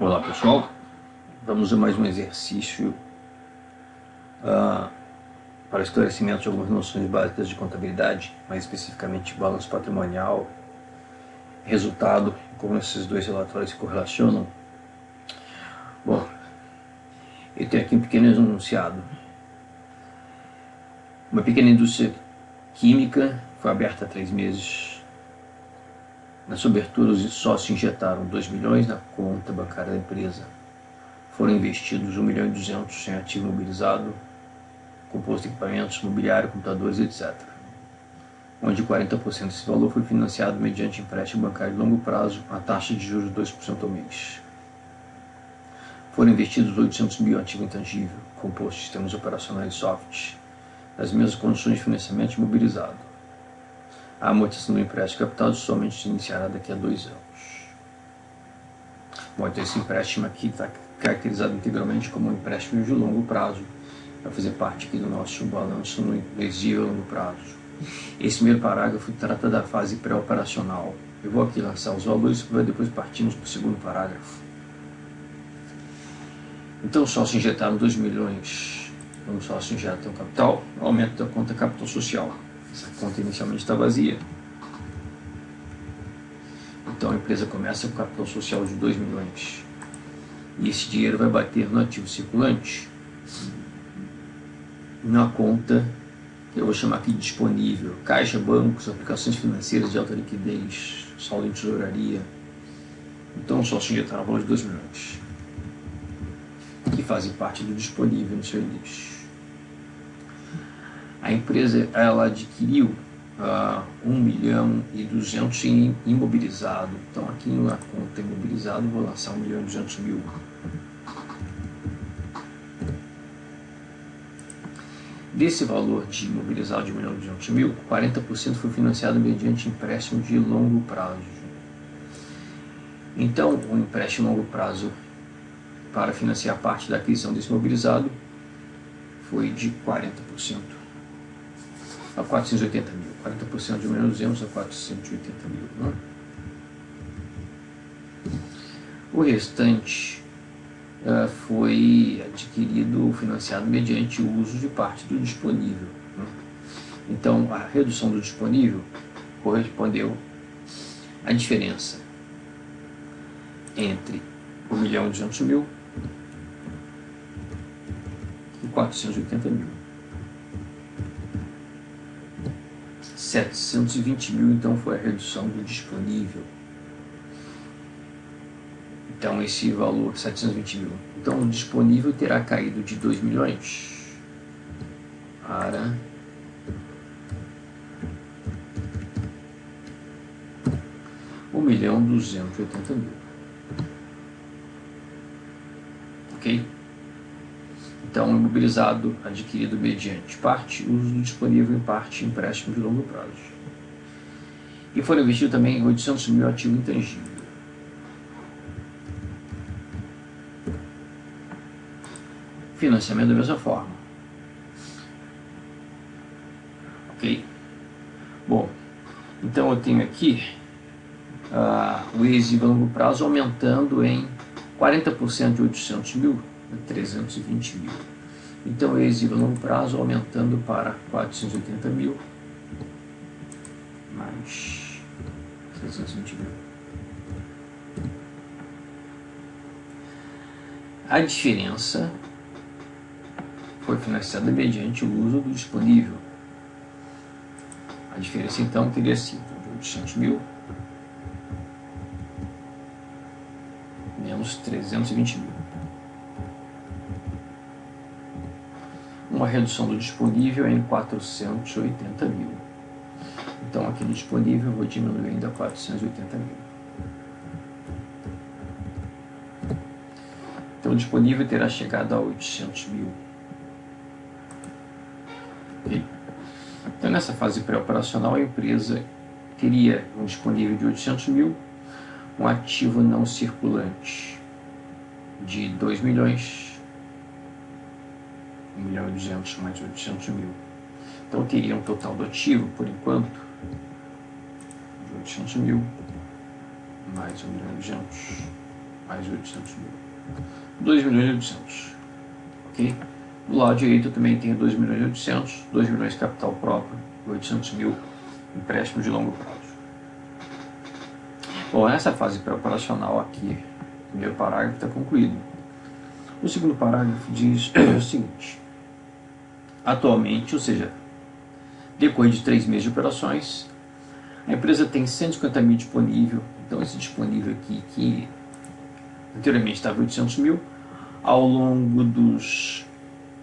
Olá pessoal, vamos a mais um exercício para esclarecimento de algumas noções básicas de contabilidade, mais especificamente balanço patrimonial, resultado, como esses dois relatórios se correlacionam. Bom, eu tenho aqui um pequeno enunciado. Uma pequena indústria química foi aberta há 3 meses. Na sua abertura, os sócios injetaram 2 milhões na conta bancária da empresa. Foram investidos 1,2 milhão em ativo imobilizado, composto de equipamentos, mobiliário, computadores, etc. Onde 40% desse valor foi financiado mediante empréstimo bancário de longo prazo, a taxa de juros de 2% ao mês. Foram investidos 800 mil em ativo intangível, composto de sistemas operacionais e soft, nas mesmas condições de financiamento imobilizado. A amortização do empréstimo capital somente se iniciará daqui a 2 anos. Bom, então esse empréstimo aqui está caracterizado integralmente como um empréstimo de longo prazo, vai fazer parte aqui do nosso balanço no visível a longo prazo. Esse primeiro parágrafo trata da fase pré-operacional. Eu vou aqui lançar os valores e depois partimos para o segundo parágrafo. Então, os sócios injetaram 2 milhões. Quando o sócio injeta o capital, aumenta a conta capital social. Essa conta inicialmente está vazia. Então a empresa começa com capital social de 2 milhões. E esse dinheiro vai bater no ativo circulante, na conta que eu vou chamar aqui de disponível. Caixa, bancos, aplicações financeiras de alta liquidez, saldo em tesouraria. Então o sócio injetaram o valor de 2 milhões, que fazem parte do disponível no seu início. A empresa ela adquiriu 1,2 milhão em imobilizado. Então aqui na conta imobilizado vou lançar 1,2 milhão. Desse valor de imobilizado de 1,2 milhão, 40% foi financiado mediante empréstimo de longo prazo. Então o empréstimo a longo prazo para financiar parte da aquisição desse imobilizado foi de 40%. A 480 mil, 40% de 1.200.000 a 480 mil. Né? O restante foi adquirido, financiado mediante o uso de parte do disponível. Né? Então, a redução do disponível correspondeu à diferença entre 1.200.000 e 480 mil. 720 mil, então, foi a redução do disponível. Então, esse valor, 720 mil. Então, o disponível terá caído de 2 milhões para 1.280.000. Ok? Então, imobilizado adquirido mediante parte uso do disponível, em parte empréstimo de longo prazo. E foram investidos também 800 mil ativo intangível. Financiamento da mesma forma. Ok? Bom, então eu tenho aqui o exível a longo prazo aumentando em 40% de 800 mil a 320 mil. Então, o exível a longo prazo aumentando para 480 mil mais 320 mil. A diferença foi financiada mediante o uso do disponível. A diferença, então, teria sido de 800 mil menos 320 mil. Uma redução do disponível em 480 mil. Então, aqui no disponível, eu vou diminuir ainda 480 mil. Então, o disponível terá chegado a 800 mil. Okay? Então, nessa fase pré-operacional, a empresa teria um disponível de 800 mil, um ativo não circulante de 2 milhões, 1.200.000 mais 800 mil. Então teria um total do ativo, por enquanto, de 800 mil mais 1.200.000 mais 800 mil. 2 milhões e 800. Ok? Do lado direito eu também tenho 2 milhões e 800, 2 milhões de capital próprio, 800 mil empréstimo de longo prazo. Bom, essa fase pré-operacional aqui, o primeiro parágrafo está concluído. O segundo parágrafo diz o seguinte: atualmente, ou seja, depois de 3 meses de operações, a empresa tem 150 mil disponível. Então esse disponível aqui, que anteriormente estava 800 mil, ao longo dos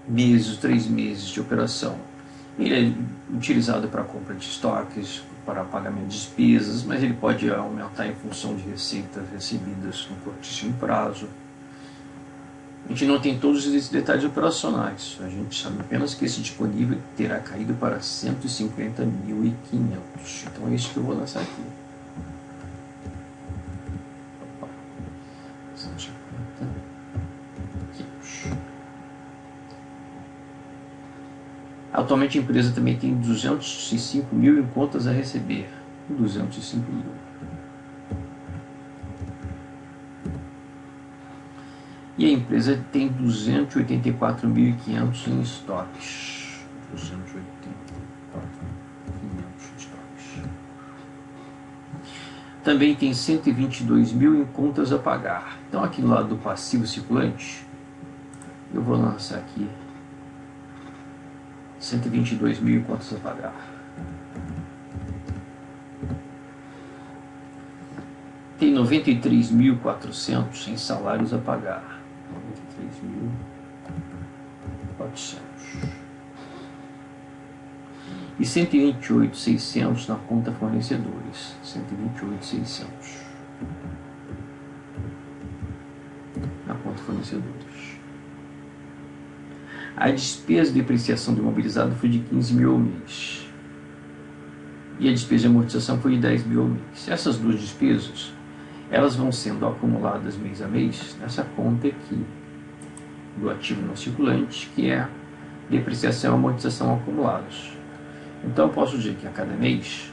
meses, 3 meses de operação, ele é utilizado para compra de estoques, para pagamento de despesas, mas ele pode aumentar em função de receitas recebidas no curtíssimo prazo. A gente não tem todos esses detalhes operacionais, a gente sabe apenas que esse disponível terá caído para 150.500. Então é isso que eu vou lançar aqui. Opa. 150.500. Atualmente a empresa também tem 205 mil em contas a receber. 205 mil. E a empresa tem 284.500 em estoques. 284.500 em estoques. Também tem 122 mil em contas a pagar. Então aqui no lado do passivo circulante, eu vou lançar aqui 122 mil em contas a pagar. Tem 93.400 em salários a pagar. 93.400. E 128.600 na conta fornecedores. 128.600 na conta fornecedores. A despesa de depreciação do imobilizado foi de 15 mil ao mês. E a despesa de amortização foi de 10 mil ao mês. Essas duas despesas, elas vão sendo acumuladas mês a mês nessa conta aqui do ativo não circulante, que é depreciação e amortização acumulados. Então eu posso dizer que a cada mês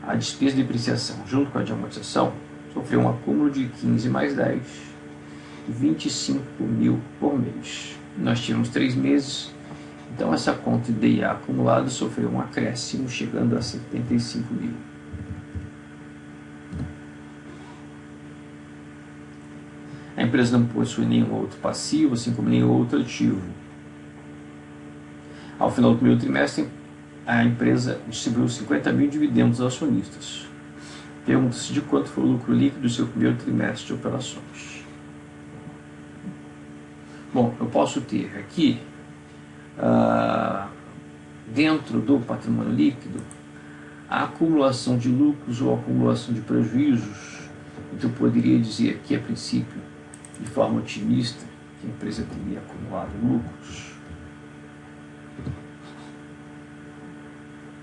a despesa de depreciação junto com a de amortização sofreu um acúmulo de 15 mais 10, 25 mil por mês. Nós tivemos 3 meses, então essa conta de DIA acumulada sofreu um acréscimo chegando a 75 mil. A empresa não possui nenhum outro passivo, assim como nenhum outro ativo. Ao final do primeiro trimestre, a empresa distribuiu 50 mil dividendos aos acionistas. Pergunta-se de quanto foi o lucro líquido do seu primeiro trimestre de operações. Bom, eu posso ter aqui, dentro do patrimônio líquido, a acumulação de lucros ou a acumulação de prejuízos. Então eu poderia dizer aqui, a princípio, de forma otimista, que a empresa teria acumulado lucros.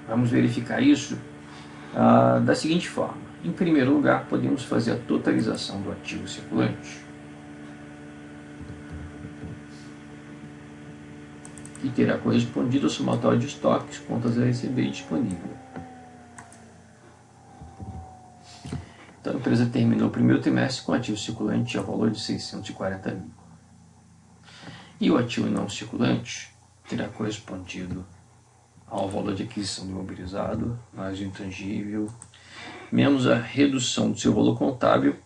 Vamos verificar isso da seguinte forma. Em primeiro lugar, podemos fazer a totalização do ativo circulante, que terá correspondido ao somatório de estoques, contas a receber disponível. Então a empresa terminou o primeiro trimestre com ativo circulante ao valor de 640 mil. E o ativo não circulante terá correspondido ao valor de aquisição do imobilizado, mais o intangível, menos a redução do seu valor contábil,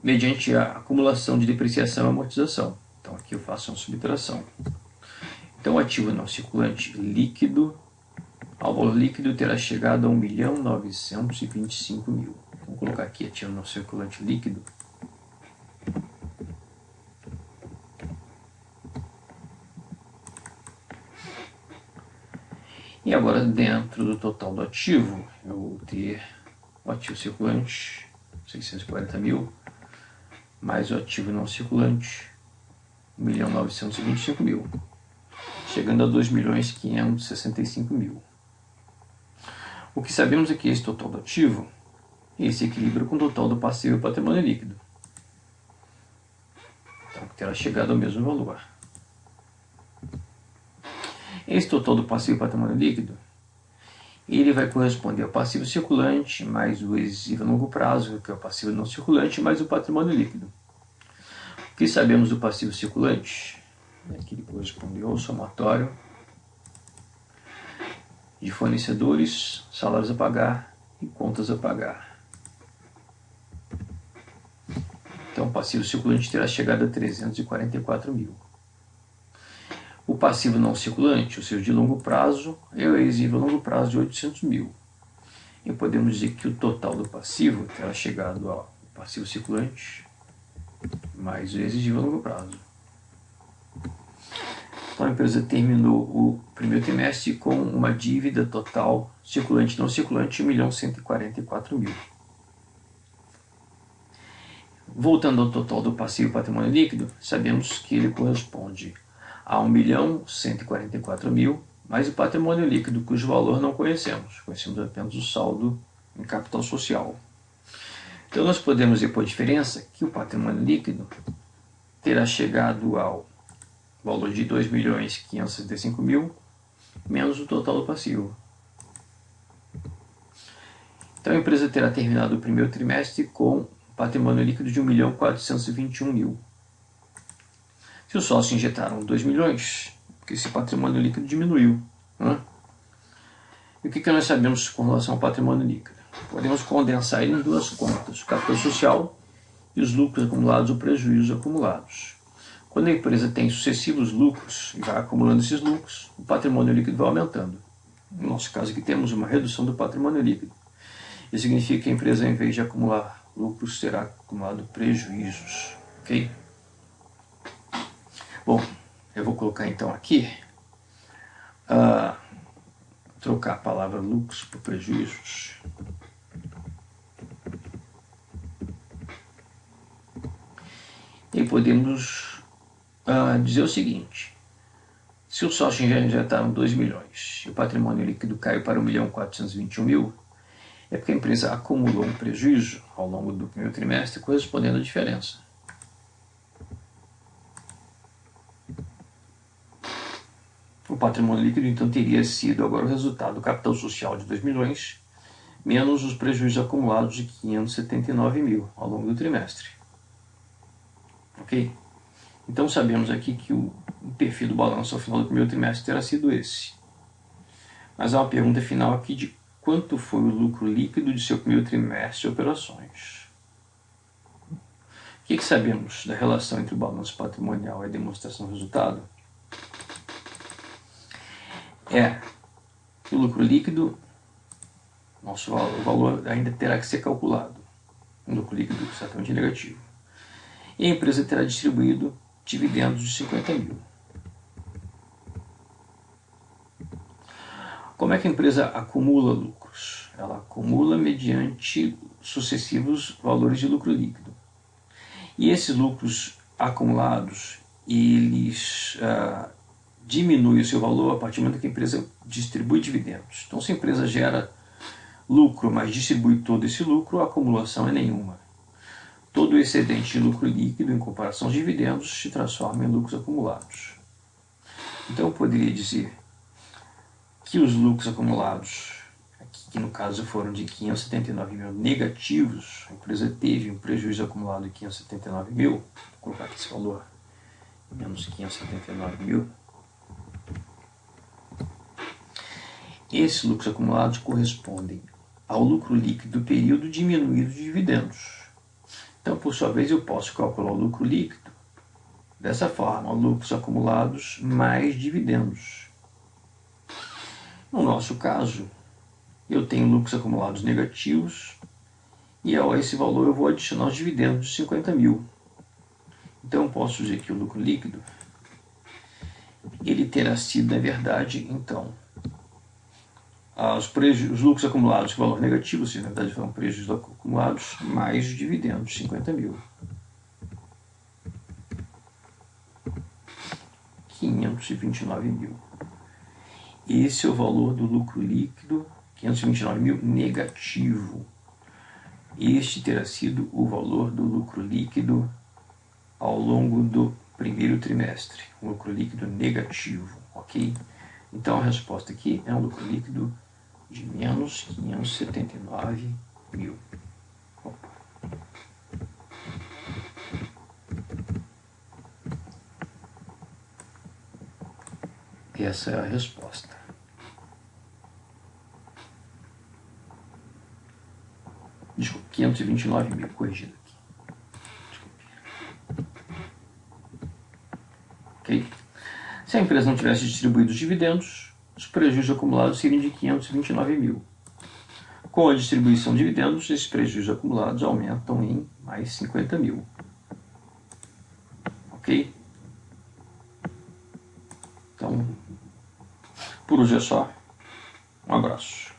mediante a acumulação de depreciação e amortização. Então aqui eu faço uma subtração. Então o ativo não circulante líquido, ao valor líquido terá chegado a 1.925.000. Vamos colocar aqui ativo não circulante líquido. E agora, dentro do total do ativo, eu vou ter o ativo circulante, 640 mil, mais o ativo não circulante, 1.925.000, chegando a 2.565.000. O que sabemos é que esse total do ativo, esse equilíbrio com o total do passivo e patrimônio líquido. Então, terá chegado ao mesmo valor. Esse total do passivo e patrimônio líquido, ele vai corresponder ao passivo circulante mais o exigível a longo prazo, que é o passivo não circulante, mais o patrimônio líquido. O que sabemos do passivo circulante? É que ele correspondeu ao somatório de fornecedores, salários a pagar e contas a pagar. Então, o passivo circulante terá chegado a 344 mil. O passivo não circulante, ou seja, de longo prazo, é o exigível a longo prazo de 800 mil. E podemos dizer que o total do passivo terá chegado ao passivo circulante mais o exigível a longo prazo. Então a empresa terminou o primeiro trimestre com uma dívida total circulante e não circulante de 1.144.000. Voltando ao total do passivo e patrimônio líquido, sabemos que ele corresponde a 1.144.000 mais o patrimônio líquido, cujo valor não conhecemos. Conhecemos apenas o saldo em capital social. Então nós podemos ver por diferença que o patrimônio líquido terá chegado ao valor de 2.565.000 menos o total do passivo. Então a empresa terá terminado o primeiro trimestre com patrimônio líquido de 1.421.000. Se os sócios injetaram 2 milhões, porque esse patrimônio líquido diminuiu. E o que nós sabemos com relação ao patrimônio líquido? Podemos condensar ele em duas contas, o capital social e os lucros acumulados ou prejuízos acumulados. Quando a empresa tem sucessivos lucros e vai acumulando esses lucros, o patrimônio líquido vai aumentando. No nosso caso aqui temos uma redução do patrimônio líquido. Isso significa que a empresa, em vez de acumular lucros, terá acumulado prejuízos. Ok? Bom, eu vou colocar então aqui, trocar a palavra lucros por prejuízos. E podemos dizer o seguinte: se o sócio já injetaram 2 milhões e o patrimônio líquido caiu para 1.421.000, é porque a empresa acumulou um prejuízo ao longo do primeiro trimestre correspondendo à diferença. O patrimônio líquido, então, teria sido agora o resultado do capital social de 2 milhões, menos os prejuízos acumulados de 579.000 ao longo do trimestre. Ok? Então, sabemos aqui que o perfil do balanço ao final do primeiro trimestre terá sido esse. Mas há uma pergunta final aqui de quanto foi o lucro líquido de seu primeiro trimestre de operações. O que sabemos da relação entre o balanço patrimonial e a demonstração do resultado? É que o lucro líquido, o valor ainda terá que ser calculado. Um lucro líquido certamente negativo. E a empresa terá distribuído dividendos de 50.000. Como é que a empresa acumula lucros? Ela acumula mediante sucessivos valores de lucro líquido. E esses lucros acumulados, eles diminui o seu valor a partir do momento que a empresa distribui dividendos. Então, se a empresa gera lucro, mas distribui todo esse lucro, a acumulação é nenhuma. Todo o excedente de lucro líquido, em comparação aos dividendos, se transforma em lucros acumulados. Então, eu poderia dizer que os lucros acumulados, aqui, que no caso foram de 579.000 negativos, a empresa teve um prejuízo acumulado de 579.000, vou colocar aqui esse valor, menos 579.000. Esses lucros acumulados correspondem ao lucro líquido do período diminuído de dividendos. Então, por sua vez, eu posso calcular o lucro líquido dessa forma: lucros acumulados mais dividendos. No nosso caso, eu tenho lucros acumulados negativos e a esse valor eu vou adicionar os dividendos de 50.000. Então, eu posso dizer que o lucro líquido ele terá sido, na verdade, então, os lucros acumulados com valor negativo, se na verdade foram prejuízos acumulados, mais os dividendos, 50.000. 529.000. Esse é o valor do lucro líquido, 529.000 negativo. Este terá sido o valor do lucro líquido ao longo do primeiro trimestre, um lucro líquido negativo, ok? Então a resposta aqui é um lucro líquido de menos 579 mil. Opa. Essa é a resposta. Desculpa, 529 mil, corrigido aqui. Desculpe. Ok? Se a empresa não tivesse distribuído os dividendos, os prejuízos acumulados seriam de 529 mil. Com a distribuição de dividendos, esses prejuízos acumulados aumentam em mais 50 mil. Ok? Então, por hoje é só. Um abraço.